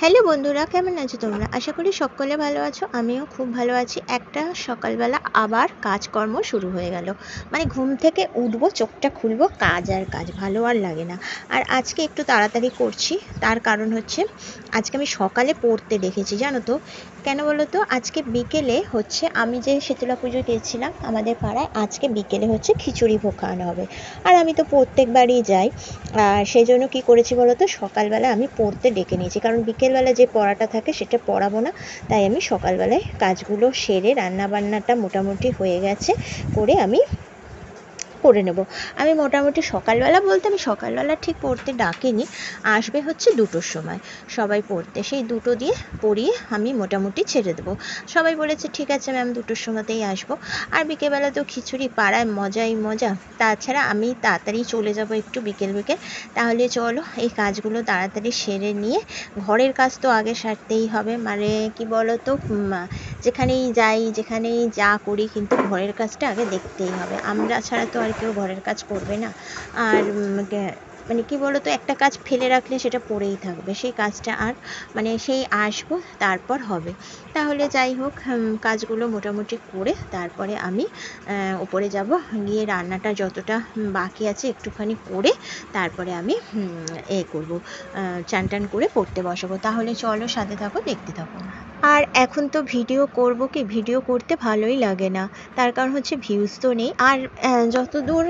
Hello বন্ধুরা, কেমন আছো তোমরা? আশা করি সকলে ভালো আছো। আমিও খুব ভালো আছি। একটা সকালবেলা আবার কাজকর্ম শুরু হয়ে গেল। মানে ঘুম থেকে উঠবো, চোখটা খুলবো, কাজ আর কাজ, ভালো আর লাগে না। আর আজকে একটু তাড়াতাড়ি করছি, তার কারণ হচ্ছে আজকে আমি সকালে পড়তে দেখেছি, জানো তো। কেন বলো তো? আজকে বিকেলে হচ্ছে, আমি যে শীতলা পুজো গিয়েছিলাম আমাদের পাড়ায়, আজকে বিকেলে হচ্ছে খিচুড়ি ভোগ খাওয়ানো হবে। আর আমি তো প্রত্যেকবারই যাই। আর সেই জন্য কী করেছি বলো তো, সকালবেলা আমি পড়তে ডেকে নিয়েছি, কারণ বিকেলবেলা যে পড়াটা থাকে সেটা পড়াবো না। তাই আমি সকালবেলায় কাজগুলো সেরে, রান্নাবান্নাটা মোটামুটি হয়ে গেছে, করে আমি করে নেব। আমি মোটামুটি সকালবেলা বলতে, আমি সকালবেলা ঠিক পড়তে ডাকিনি, আসবে হচ্ছে 2টোর সময় সবাই পড়তে। সেই 2টো দিয়ে পড়িয়ে আমি মোটামুটি ছেড়ে দেবো। সবাই বলেছে ঠিক আছে ম্যাম, 2টোর সময়তেই আসবো। আর বিকেলবেলা তো খিচুড়ি, পাড়ায় মজাই মজা। তাছাড়া আমি তাড়াতাড়ি চলে যাব একটু বিকেল বিকেল। তাহলে চলো এই কাজগুলো তাড়াতাড়ি সেরে নিয়ে, ঘরের কাজ তো আগে সারতেই হবে। মানে কি বলো তো, যেখানেই যাই, যেখানেই যা করি, কিন্তু ঘরের কাজটা আগে দেখতেই হবে। আমরা ছাড়া তো আর কেউ ঘরের কাজ করবে না। আর মানে কি বলো তো, একটা কাজ ফেলে রাখলে সেটা পড়েই থাকবে, সেই কাজটা আর মানে সেই আসবো তারপর হবে। তাহলে যাই হোক, কাজগুলো মোটামুটি করে তারপরে আমি উপরে যাব, গিয়ে রান্নাটা যতটা বাকি আছে একটুখানি করে তারপরে আমি করব, চান টান করে পড়তে বসাবো। তাহলে চলো, সাথে থাকো, দেখতে থাকো। আর এখন তো ভিডিও করব কি, ভিডিও করতে ভালোই লাগে না। তার কারণ হচ্ছে ভিউজ তো নেই। আর যতদূর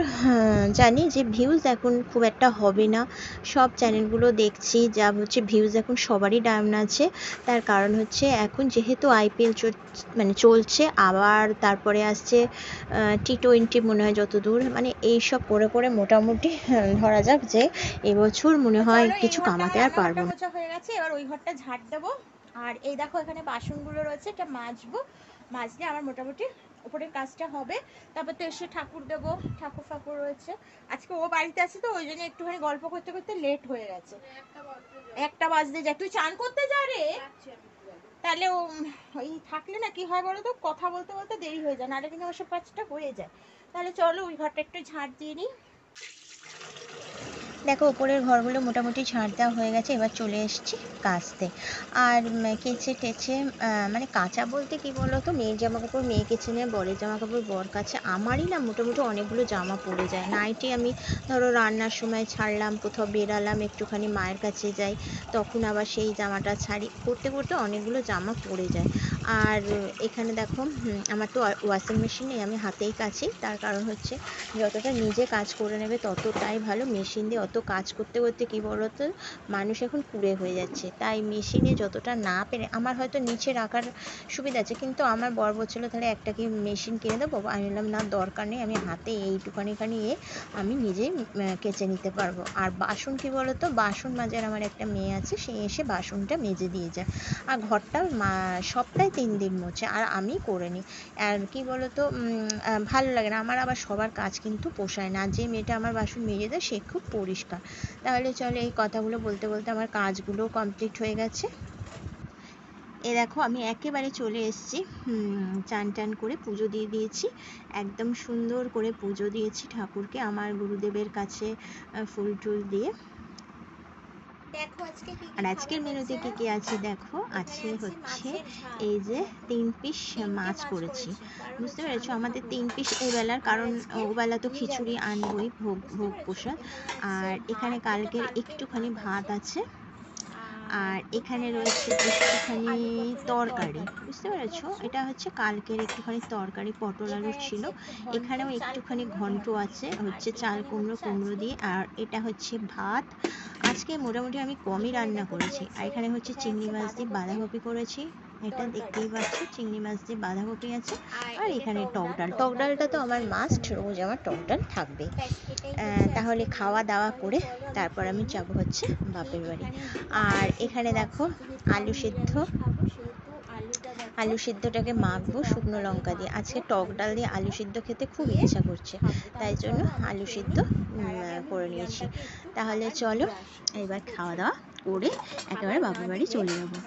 জানি যে ভিউজ এখন খুব একটা হবে না। সব চ্যানেলগুলো দেখছি যা হচ্ছে, ভিউজ এখন সবারই ডাউন আছে। তার কারণ হচ্ছে এখন যেহেতু আইপিএল মানে চলছে, আবার তারপরে আসছে T20 মনে হয়, যতদূর মানে এইসব করে করে মোটামুটি ধরা যাক যে এবছর মনে হয় কিছু কামাতে আর পারবো না। মোছা হয়ে গেছে, এবার ওই ঘরটা ঝাড় দেবো। আর এই দেখো, এখানে বাসনগুলো রয়েছে, এটা মাজবো। মাজলে আমার মোটামুটি উপরের কাজটা হবে। তারপর তো এসে ঠাকুর দেবো, ঠাকুর ফাকুর রয়েছে। আজকে ও বাড়িতে আছে তো, ওই জন্য একটুখানি গল্প করতে করতে লেট হয়ে গেছে। একটা বাজতে যায়। তুই চান করতে যা রে। তাহলে ও ওই থাকলে না কি হয় বলো তো, কথা বলতে বলতে দেরি হয়ে যায়, নাহলে কিন্তু আমার সব কাজটা হয়ে যায়। তাহলে চলো ওই ঘরটা একটু ঝাড় দিয়ে নিই। দেখো, উপরের ঘরগুলো মোটামুটি ঝাড় দেওয়া হয়ে গেছে, এবার চলে এসেছি কাচতে। আর কেচে টেচে, মানে কাচা বলতে কি বলো তো, মেয়ের জামা কাপড় মেয়ে কেচে নেয়, বরের জামা কাপড় বর কাচে। আমারই না মোটামুটি অনেকগুলো জামা পড়ে যায়। নাইটি আমি ধরো রান্নার সময় ছাড়লাম, কোথাও বেরালাম, একটুখানি মায়ের কাছে যাই, তখন আবার সেই জামাটা ছাড়ি, করতে করতে অনেকগুলো জামা পড়ে যায়। আর এখানে দেখো, আমার তো ওয়াশিং মেশিন নেই, আমি হাতেই কাচি। তার কারণ হচ্ছে যতটা নিজে কাজ করে নেবে ততটাই ভালো। মেশিন দিয়ে অত কাজ করতে করতে কি বলতো, মানুষ এখন কুঁড়ে হয়ে যাচ্ছে। তাই মেশিনে যতটা না পেরে, আমার হয়তো নিচে রাখার সুবিধা আছে, কিন্তু আমার বর বলছিল তাহলে একটা কি মেশিন কিনে দেবো। আমি বললাম না, দরকার নেই, আমি হাতে এইটুখানি আমি নিজেই কেচে নিতে পারবো। আর বাসন কি বলতো, বাসন মাজার আমার একটা মেয়ে আছে, সে এসে বাসনটা মেজে দিয়ে যায়। আর ঘরটা সপ্তাহে 3 দিন মোছে, আর আমি করে নিই। আর কি বলতো, ভালো লাগে না আমার, আবার সবার কাজ কিন্তু পোষায় না। যে মেয়েটা আমার বাসন মেজে দেয় সে খুব পরিষ্কার। তাহলে চলো, এই কথাগুলো বলতে বলতে আমার কাজগুলো কমপ্লিট হয়ে গেছে। এ দেখো, আমি একেবারে চলে এসেছি, চান টান করে পুজো দিয়ে দিয়েছি। একদম সুন্দর করে পুজো দিয়েছি ঠাকুরকে, আমার গুরুদেবের কাছে ফুল টুল দিয়ে। দেখো আজকে কি আর কি আজকের খাবার মেনুতে হয়েছে। কি কি আছে দেখো, এখানে আছে আছে হচ্ছে মাছের ঝাল, এই যে 3 পিস 3টে মাছ মাছ করেছি। করেছি, কারণ বুঝতে হচ্ছে পেরেছো, আমি আমাদের খাবো না। 3 পিস এবেলার, আমার কারণ আজকে ওবেলা তো খিচুড়ি নিরামিষ, আনবই, ভোগ বুঝতে ভোগ পেরেছো। প্রসাদ। এখানে আছে আর এখানে ভাত, এটা কালকের কালকের একটুখানি ভাত আছে। আর আর এখানে এখানে রয়েছে আছে একটুখানি আলু পটলের তরকারি, তরকারি, বুঝতে দেখতে পেরেছো, পাচ্ছ। এটা হচ্ছে কালকের একটুখানি তরকারি, পটল আলুর এখানে ছিল। আছে একটু ঘন্ট, এখানেও চাল একটুখানি কুমড়োর ঘন্ট ঘন্ট। আছে, আর হচ্ছে চাল এখানে কুমড়ো হচ্ছে কুমড়ো আজকে, দিয়ে। আর এটা হচ্ছে ভাত। আজকে মোটামুটি আমি কমই এখানে রান্না দেখো কি করেছি। আর আছে, এখানে হচ্ছে এখানে চিংড়ি আছে মাছ দিয়ে বাঁধাকপি বাঁধাকপি করেছি, এটা তরকারি। দেখতেই পাচ্ছ, চিংড়ি মাছ দিয়ে বাঁধাকপি আছে। আর আর এটা এখানে টক টক ডাল, ডাল, টক টক ডাল তো ডালটা তো আমার রোজই আছে মাস্ট, মেনু। রোজ আমার টক ডাল থাকবে। ব্যাস এটাই হচ্ছে তাহলে আজকে খাওয়া মেনু। দাওয়া তাহলে করে চলো আমি তারপর খেয়ে আমি নিই। যাবো হচ্ছে খেয়ে বাপের বাড়ি। এখানে দুটো আর আলু সিদ্ধ এখানে দেখো, আছে, যেহেতু আমি আলু সিদ্ধ, নিরামিষ খাবো সেহেতু আলুটা দেখো আলু সিদ্ধটাকে এখানে এই যে মাখবো শুকনো লঙ্কা দিয়ে লঙ্কা দিয়ে। মাখবো আজকে টক আলু ডাল দিয়ে আলু সিদ্ধটা সিদ্ধ খেতে খুব দিয়ে ইচ্ছা করছে, খাবো। তাই তাহলে জন্য চলো আমি আলু খেয়ে সিদ্ধ নিই, তার আগে আমি করে নিয়েছি। বিড়ালটাকে একটু তাহলে খাবার চলো, দিয়ে আসি, বুঝতে এবার খাওয়া পেরেছো। দাওয়া করে ওকে একেবারে খাবার না বাপের বাড়ি দিলে চলে যাবো। অনেকটা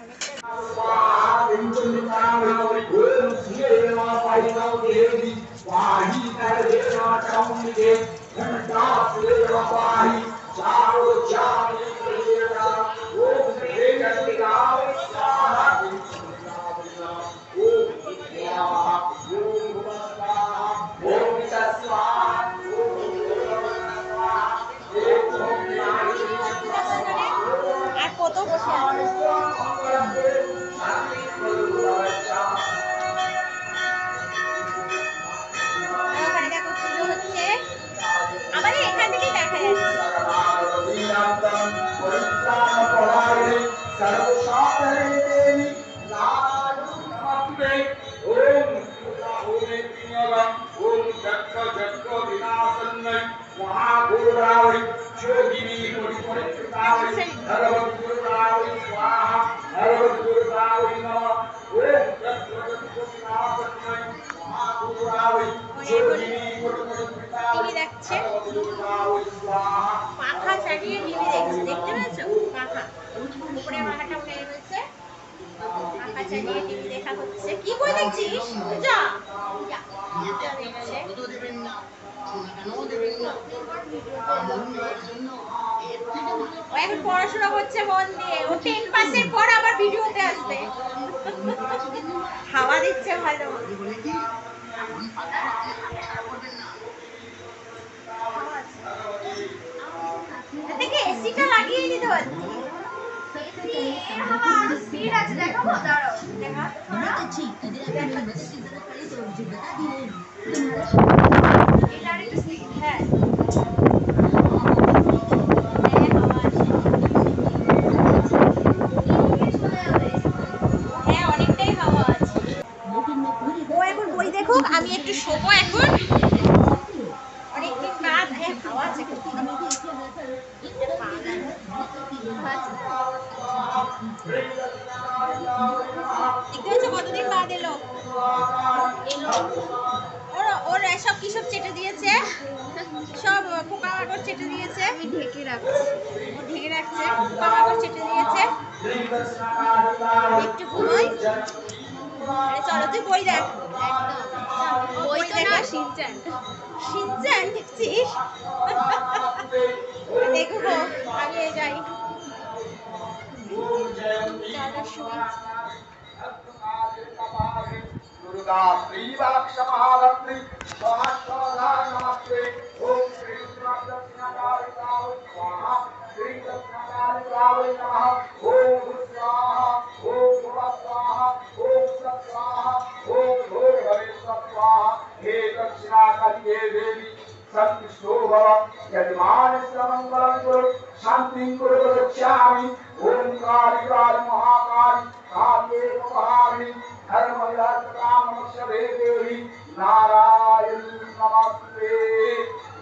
চালিয়ে টিভি দেখা হচ্ছে। কি বই দেখছিস? পূজা পূজা দেখছে। ও এখন পড়াশোনা করছে মন দিয়ে। ও 10 পাসের পর আবার ভিডিওতে আসবে। হাওয়া দিচ্ছে ভালো। এদিকে এসিটা লাগিয়ে দিতে পারতি। এসি হাওয়া স্পিড আছে, দেখাবো? দাঁড়াও দেখাতে থোড়া। এটা একটু স্পিড। হ্যাঁ হ্যাঁ অনেকটাই হাওয়া আছে। ও এখন বই দেখুক, আমি একটু শোবো এখন। অনেকদিন বাদ হাওয়া আছে। দেখতে কতদিন বাদ এলো। ওর ওর সব কি সব চেটে দিয়েছে, সব পোকামাকড় চেটে দিয়েছে। আমি ঢেকে রাখছি, ও ঢেকে রাখছে, পোকামাকড় চেটে দিয়েছে। একটু ঘুমাই। চলো তুই বই দেখ। বই দেখা। শিনচ্যান শিনচ্যান দেখছিস? দেখবো, আমি যাই। চলো শুই। दुर्गा श्रीवाक्षमहालक्ष्मी सहस्रधार नमस्ते ओम श्री दक्षिणाकारिकावै स्वाहा श्री दक्षिणाकारिकावै नमः ओम स्वाहा ओम स्वाहा ओम स्वाहा ओम भूर्भुवः स्वाहा हे दक्षिणाकारिके देवी संतुष्टो भव यजमानस्य मंगलं कुरु शान्तिं कुरु गच्छामि ओम काली काली महाकाली काली महाकाली धर्मयात्रामक्षरे देवी नारायण नमस्ते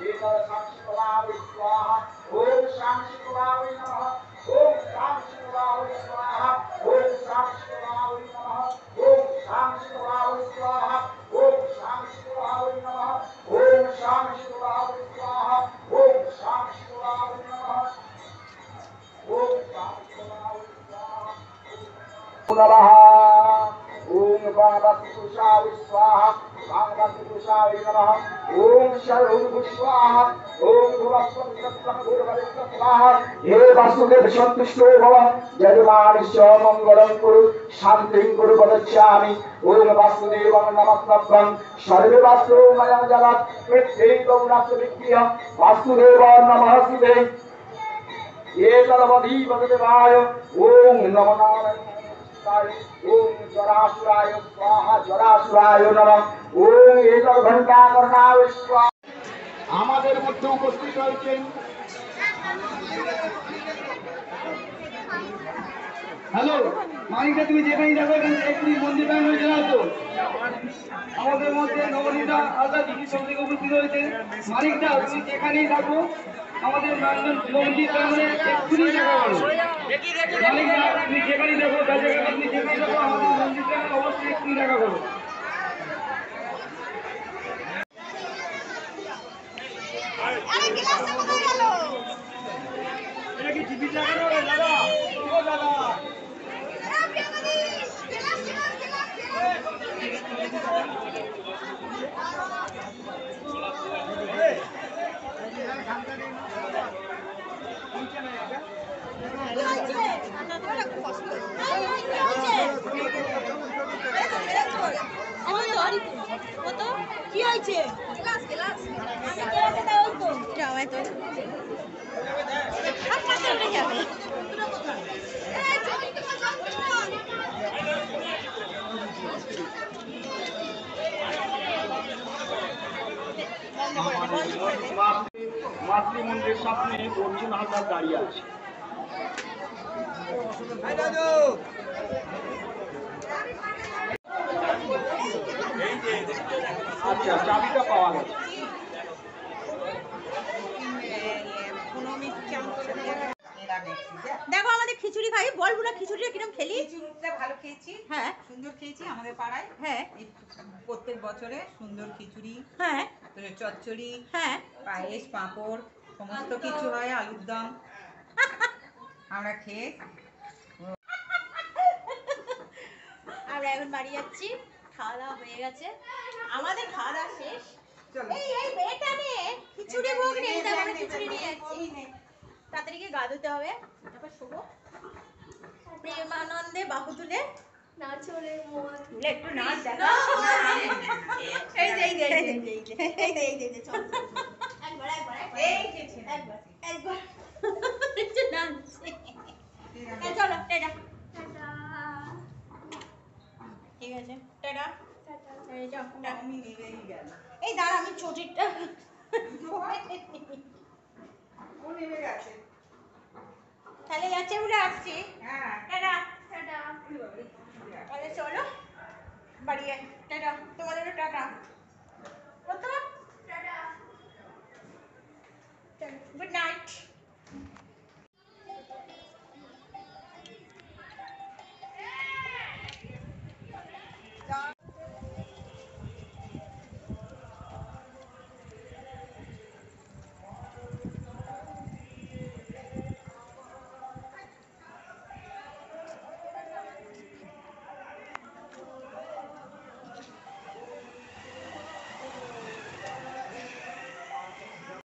एतद संस्कृतावै स्वाहा ओम संस्कृतावै नमः ओम संस्कृतावै स्वाहा ओम संस्कृतावै नमः ओम संस्कृतावै स्वाहा ओम संस्कृतावै नमः ओम संस्कृतावै स्वाहा ओम संस्कृतावै नमः ओम संस्कृतावै स्वाहा ओम भगवत्पुरुषाय स्वाहा भगवत्पुरुषाय नमः ओम शरणु स्वाहा ओम भगवत्पुरुषाय स्वाहा हे वासुदेव संतुष्टो भव यजमानस्य मंगलं कुरु शान्तिं कुरु वदच्छामि ओम वासुदेवं नमस्ते सर्वे वासु मया जगत् प्रत्येकं नास्ति वासुदेव नमः शिवे एतदवधि वददेवाय ओम नमो नारायणाय ओम जरासुराय स्वाहा जरासुराय नमः ओम एतद् घण्टाकर्णाय स्वाहा আমাদের মধ্যে উপস্থিত হয়েছেন হ্যালো মানিকা তুমি যেখানেই যাবে একটু মন্দির ব্যাংক হয়ে যাও তো আমাদের মধ্যে নবনীতা আলাদা দিদি সঙ্গে উপস্থিত হয়েছে মানিকদা তুমি যেখানেই থাকো আমাদের মন্দির ব্যাংকে একটুখানি দেখা করো মানিকদা তুমি যেখানেই দেখো আপনি যেখানেই দেখো আমাদের মন্দির ব্যাংকে অবশ্যই একটু দেখা করো এটা কি টিভি জায়গা রে দাদা ও দাদা কি হয়েছে মাতৃ মন্দিরের সামনে অর্জুন হালদার দাঁড়িয়ে আছে আচ্ছা চাবিটা পাওয়া গেছে দেখো আমাদের খিচুড়ি খাই বল পুরো খিচুড়িটা কিরকম খেলি খিচুড়িটা ভালো খেয়েছি হ্যাঁ সুন্দর খেয়েছি আমাদের পাড়ায় হ্যাঁ প্রত্যেক বছরে সুন্দর খিচুড়ি হ্যাঁ চচ্চড়ি হ্যাঁ পায়েস পাঁপড় সমস্ত কিছু হয় আলুর দম আমরা খেয়ে আমরা এখন বাড়ি যাচ্ছি, খাওয়া দাওয়া হয়ে গেছে, আমাদের খাওয়া দাওয়া শেষ। চলো। এই এটা নে খিচুড়ি ভোগ নেই, তারপরে আমরা খিচুড়ি নিয়ে যাচ্ছি। তাড়াতাড়ি গিয়ে গা ধুতে হবে, তারপর শোবো। প্রেমানন্দে বাহু তুলে নাচরে মন তুলে একটু নাচ দেখা। এই যে এই যে এই যে এই যে এই যে এই যে এই যে চল একবার একবার এই যে ছেলে। একবার একবার একটু নাচছি। এই চলো টাটা। টাটা ঠিক আছে টাটা। টাটা এই যাও টাটা। আমি নেবেই গেল। এই দাঁড়া আমি চটিটা ও নেমে গেছে। তাহলে যাচ্ছে বলে আসছি। হ্যাঁ। টাটা।